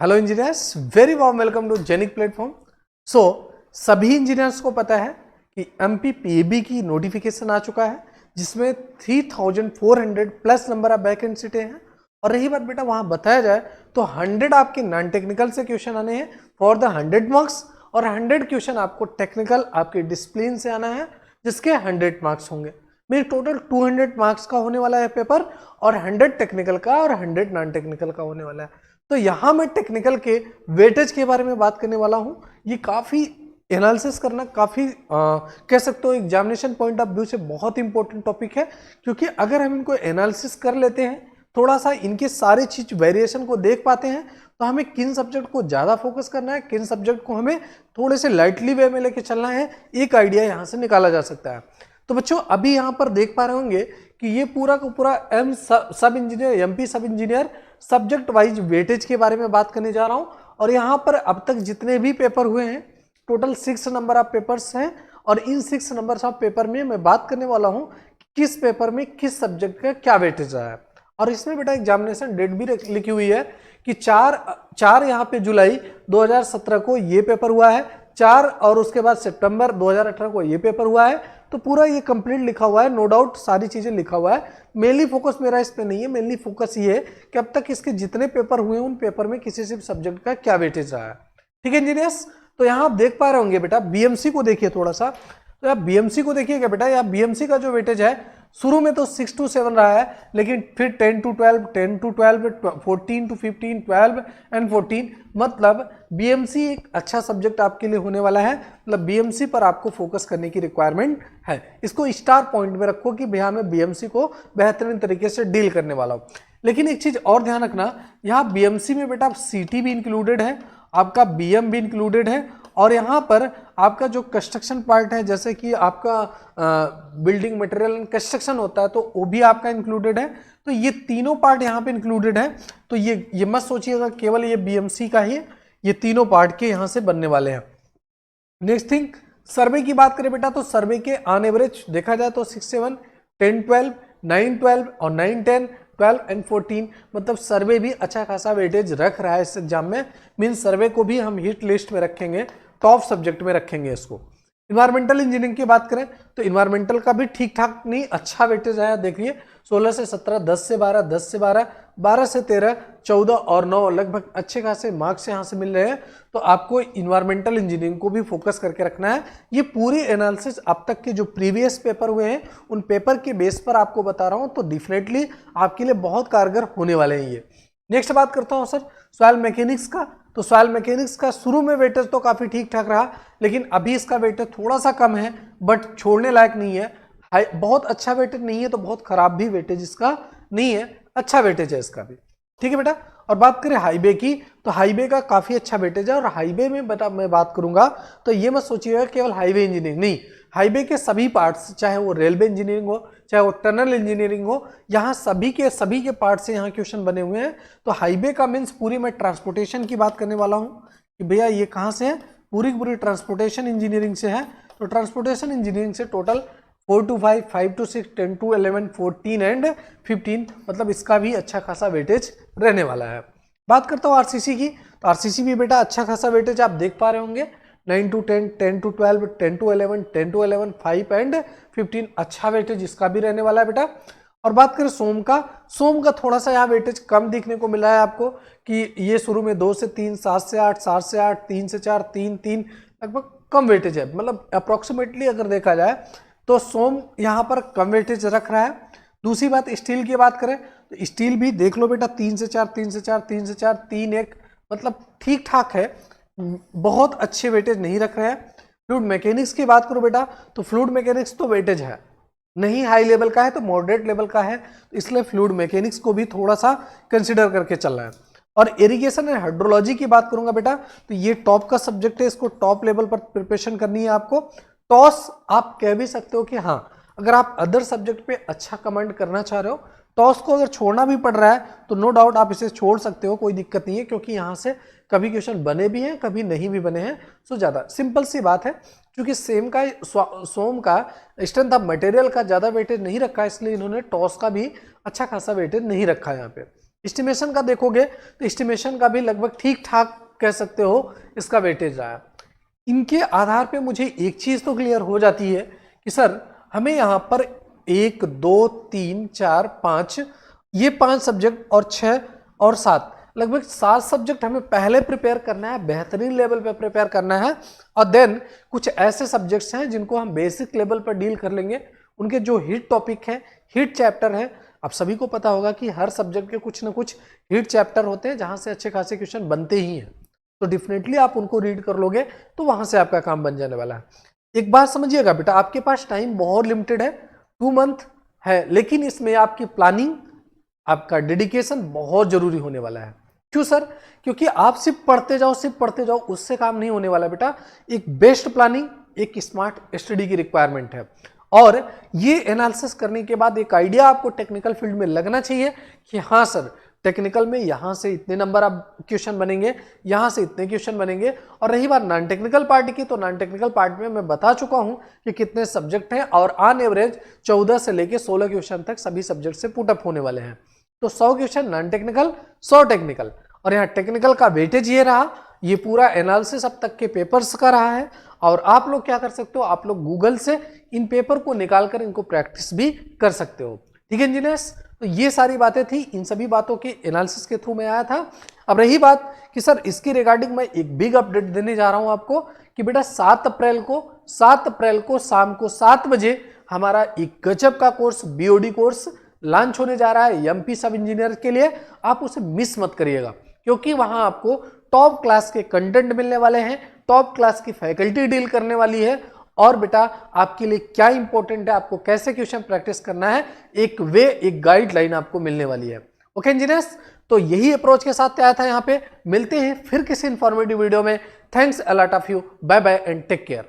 Hello engineers, very warm welcome to जेनिक platform. So सभी engineers को पता है कि एमपीपीएबी की नोटिफिकेशन आ चुका है जिसमें 3400 प्लस नंबर ऑफ वैकेंट सीटें हैं। और रही बात बेटा वहां बताया जाए तो 100 आपके नॉन टेक्निकल से क्वेश्चन आने हैं फॉर द 100 मार्क्स और 100 क्वेश्चन आपको टेक्निकल आपके डिसिप्लिन से आना है जिसके 100 मार्क्स होंगे। मेरे टोटल 200 मार्क्स का होने वाला है पेपर और 100 टेक्निकल का और 100 नॉन टेक्निकल का होने वाला है। तो यहां मैं टेक्निकल के वेटेज के बारे में बात करने वाला हूं। ये काफी एनालिसिस करना काफी कह सकते हो एग्जामिनेशन पॉइंट ऑफ व्यू से बहुत इंपॉर्टेंट टॉपिक है, क्योंकि अगर हम इनको एनालिसिस कर लेते हैं, थोड़ा सा इनके सारे चीज वेरिएशन को देख पाते हैं, तो हमें किन सब्जेक्ट को ज्यादा फोकस करना है, किन सब्जेक्ट को हमें थोड़े से लाइटली वे में लेके चलना है, एक आइडिया यहां से निकाला जा सकता है। तो बच्चों अभी यहां पर देख पा रहे होंगे कि ये पूरा का पूरा सब इंजीनियर एमपी सब इंजीनियर सब्जेक्ट वाइज वेटेज के बारे में बात करने जा रहा हूं। और यहां पर अब तक जितने भी पेपर हुए हैं टोटल 6 नंबर ऑफ पेपर्स हैं और इन 6 नंबर्स ऑफ पेपर में मैं बात करने वाला हूं किस पेपर में किस सब्जेक्ट का क्या वेटेज रहा है। और इसमें बेटा एग्जामिनेशन डेट भी लिखी हुई है कि 4 यहाँ पे जुलाई 2017 को ये पेपर हुआ है, 4 और उसके बाद सितंबर 2018 को ये पेपर हुआ है। तो पूरा ये कंप्लीट लिखा हुआ है, नो डाउट सारी चीजें लिखा हुआ है। मेनली फोकस मेरा इस पे नहीं है, मेनली फोकस ये है कि अब तक इसके जितने पेपर हुए हैं उन पेपर में किसी से सब्जेक्ट का क्या वेटेज रहा है। ठीक है इंजीनियर्स, तो यहाँ आप देख पा रहे होंगे बेटा बीएमसी को देखिए थोड़ा सा। तो आप बीएमसी को देखिएगा बेटा, यहाँ बीएमसी का जो वेटेज है शुरू में तो 6 to 7 रहा है, लेकिन फिर 10 to 12, 10 to 12, 14 to 15, 12 and 14। मतलब बीएमसी एक अच्छा सब्जेक्ट आपके लिए होने वाला है। मतलब बीएमसी पर आपको फोकस करने की रिक्वायरमेंट है। इसको स्टार पॉइंट में रखो कि भैया मैं बीएमसी को बेहतरीन तरीके से डील करने वाला हूँ। लेकिन एक चीज और ध्यान रखना, यहाँ बीएमसी में बेटा सीटी भी इंक्लूडेड है, आपका बीएम भी इंक्लूडेड है, और यहाँ पर आपका जो कंस्ट्रक्शन पार्ट है जैसे कि आपका बिल्डिंग मटेरियल एंड कंस्ट्रक्शन होता है तो वो भी आपका इंक्लूडेड है। तो ये तीनों पार्ट यहाँ पे इंक्लूडेड है। तो ये मत सोचिएगा केवल ये बीएमसी का ही, ये तीनों पार्ट के यहाँ से बनने वाले हैं। नेक्स्ट थिंग, सर्वे की बात करें बेटा तो सर्वे के ऑन एवरेज देखा जाए तो 6, 7, 10, 12, 9, 12 और 9, 10, 12 एंड 14। मतलब सर्वे भी अच्छा खासा वेटेज रख रहा है इस एग्जाम में। मीन सर्वे को भी हम हिट लिस्ट में रखेंगे, टॉप सब्जेक्ट में रखेंगे इसको। इन्वायरमेंटल इंजीनियरिंग की बात करें तो इन्वायरमेंटल का भी ठीक ठाक नहीं अच्छा वेटेज आया। देखिए 16 से 17, 10 से 12, 10 से 12, 12 से 13, 14 और 9 लगभग अच्छे खासे मार्क्स यहाँ से मिल रहे हैं। तो आपको इन्वायरमेंटल इंजीनियरिंग को भी फोकस करके रखना है। ये पूरी एनालिसिस अब तक के जो प्रीवियस पेपर हुए हैं उन पेपर के बेस पर आपको बता रहा हूँ, तो डेफिनेटली आपके लिए बहुत कारगर होने वाले हैं ये। नेक्स्ट बात करता हूँ सर सॉइल मैकेनिक्स का। तो सॉइल मैकेनिक्स का शुरू में वेटेज तो काफी ठीक ठाक रहा, लेकिन अभी इसका वेटेज थोड़ा सा कम है, बट छोड़ने लायक नहीं है। बहुत अच्छा वेटेज नहीं है तो बहुत खराब भी वेटेज इसका नहीं है, अच्छा वेटेज है इसका भी। ठीक है बेटा। और बात करें हाईवे की तो हाईवे का काफी अच्छा वेटेज है। और हाईवे में बेटा मैं बात करूंगा तो ये मत सोचिएगा केवल हाईवे इंजीनियरिंग नहीं, हाईवे के सभी पार्ट्स, चाहे वो रेलवे इंजीनियरिंग हो चाहे वो टनल इंजीनियरिंग हो, यहाँ सभी के पार्ट से यहाँ क्वेश्चन बने हुए हैं। तो हाईवे का मीन्स पूरी मैं ट्रांसपोर्टेशन की बात करने वाला हूँ कि भैया ये कहाँ से है, पूरी पूरी ट्रांसपोर्टेशन इंजीनियरिंग से है। तो ट्रांसपोर्टेशन इंजीनियरिंग से total 4 to 5, 5 to 6, 10 to 11, 14 and 15, मतलब इसका भी अच्छा खासा वेटेज रहने वाला है। बात करता हूँ आरसीसी की, तो आरसीसी भी बेटा अच्छा खासा वेटेज आप देख पा रहे होंगे, 9 to 10, 10 to 12, 10 to 11, 10 to 11, 5 and 15, अच्छा वेटेज इसका भी रहने वाला है बेटा। और बात करें सोम का थोड़ा सा यहाँ वेटेज कम देखने को मिला है आपको कि ये शुरू में 2 से 3, 7 से 8, 7 से 8, 3 से 4, 3, 3, लगभग कम वेटेज है। मतलब अप्रोक्सीमेटली अगर देखा जाए तो सोम यहाँ पर कम वेटेज रख रहा है। दूसरी बात स्टील की बात करें तो स्टील भी देख लो बेटा 3 से 4, 3 से 4, 3 से 4, 3, 1, मतलब ठीक ठाक है, बहुत अच्छे वेटेज नहीं रख रहे हैं। फ्लूइड मैकेनिक्स की बात करो बेटा तो फ्लूइड मैकेनिक्स तो वेटेज है नहीं, हाई लेवल का है तो मॉडरेट लेवल का है, तो इसलिए फ्लूइड मैकेनिक्स को भी थोड़ा सा कंसिडर करके चलना है। और इरिगेशन एंड हाइड्रोलॉजी की बात करूंगा बेटा तो ये टॉप का सब्जेक्ट है, इसको टॉप लेवल पर प्रिपरेशन करनी है आपको। टॉस आप कह भी सकते हो कि हाँ, अगर आप अदर सब्जेक्ट पे अच्छा कमेंट करना चाह रहे हो, टॉस को अगर छोड़ना भी पड़ रहा है तो नो डाउट आप इसे छोड़ सकते हो, कोई दिक्कत नहीं है, क्योंकि यहाँ से कभी क्वेश्चन बने भी हैं कभी नहीं भी बने हैं। सो ज़्यादा सिंपल सी बात है, क्योंकि सोम का स्ट्रेंथ ऑफ मटेरियल का ज़्यादा वेटेज नहीं रखा है, इसलिए इन्होंने टॉस का भी अच्छा खासा वेटेज नहीं रखा है यहाँ पे। एस्टिमेशन का देखोगे तो एस्टिमेशन का भी लगभग ठीक ठाक कह सकते हो इसका वेटेज रहा है। इनके आधार पे मुझे एक चीज तो क्लियर हो जाती है कि सर हमें यहाँ पर 1 2 3 4 5 ये 5 सब्जेक्ट और 6 और 7 लगभग 7 सब्जेक्ट हमें पहले प्रिपेयर करना है, बेहतरीन लेवल पे प्रिपेयर करना है, और देन कुछ ऐसे सब्जेक्ट्स हैं जिनको हम बेसिक लेवल पर डील कर लेंगे। उनके जो हिट टॉपिक है, हिट चैप्टर है, आप सभी को पता होगा कि हर सब्जेक्ट के कुछ ना कुछ हिट चैप्टर होते हैं जहां से अच्छे खासे क्वेश्चन बनते ही हैं, तो डेफिनेटली आप उनको रीड कर लोगे तो वहां से आपका काम बन जाने वाला है। एक बात समझिएगा बेटा, आपके पास टाइम बहुत लिमिटेड है, 2 मंथ है, लेकिन इसमें आपकी प्लानिंग, आपका डेडिकेशन बहुत जरूरी होने वाला है। क्यों सर? क्योंकि आप सिर्फ पढ़ते जाओ, उससे काम नहीं होने वाला बेटा। एक बेस्ट प्लानिंग, एक स्मार्ट स्टडी की रिक्वायरमेंट है, और ये एनालिसिस करने के बाद एक आइडिया आपको टेक्निकल फील्ड में लगना चाहिए कि हाँ सर, टेक्निकल में यहां से इतने नंबर आप क्वेश्चन बनेंगे, यहां से इतने क्वेश्चन बनेंगे। और रही बात नॉन टेक्निकल पार्ट की, तो नॉन टेक्निकल पार्ट में मैं बता चुका हूं कि कितने सब्जेक्ट हैं, और ऑन एवरेज 14 से लेके 16 क्वेश्चन तक सभी सब्जेक्ट से पुटअप होने वाले हैं। तो 100 क्वेश्चन नॉन टेक्निकल, 100 टेक्निकल, और यहाँ टेक्निकल का वेटेज ये रहा। ये पूरा एनालिसिस अब तक के पेपर्स का रहा है, और आप लोग क्या कर सकते हो, आप लोग गूगल से इन पेपर को निकालकर इनको प्रैक्टिस भी कर सकते हो। ठीक है इंजीनियर्स, तो ये सारी बातें थी, इन सभी बातों के एनालिसिस के थ्रू मैं आया था। अब रही बात कि सर इसकी रिगार्डिंग मैं एक बिग अपडेट देने जा रहा हूं आपको कि बेटा 7 अप्रैल को शाम को 7 बजे हमारा एक गजब का कोर्स, बीओडी कोर्स लॉन्च होने जा रहा है एमपी सब इंजीनियर के लिए। आप उसे मिस मत करिएगा, क्योंकि वहां आपको टॉप क्लास के कंटेंट मिलने वाले हैं, टॉप क्लास की फैकल्टी डील करने वाली है, और बेटा आपके लिए क्या इंपॉर्टेंट है, आपको कैसे क्वेश्चन प्रैक्टिस करना है, एक गाइडलाइन आपको मिलने वाली है। ओके इंजीनियर्स, तो यही अप्रोच के साथ आया था यहाँ पे। मिलते हैं फिर किसी इंफॉर्मेटिव वीडियो में। Thanks a lot of you, bye bye and take care.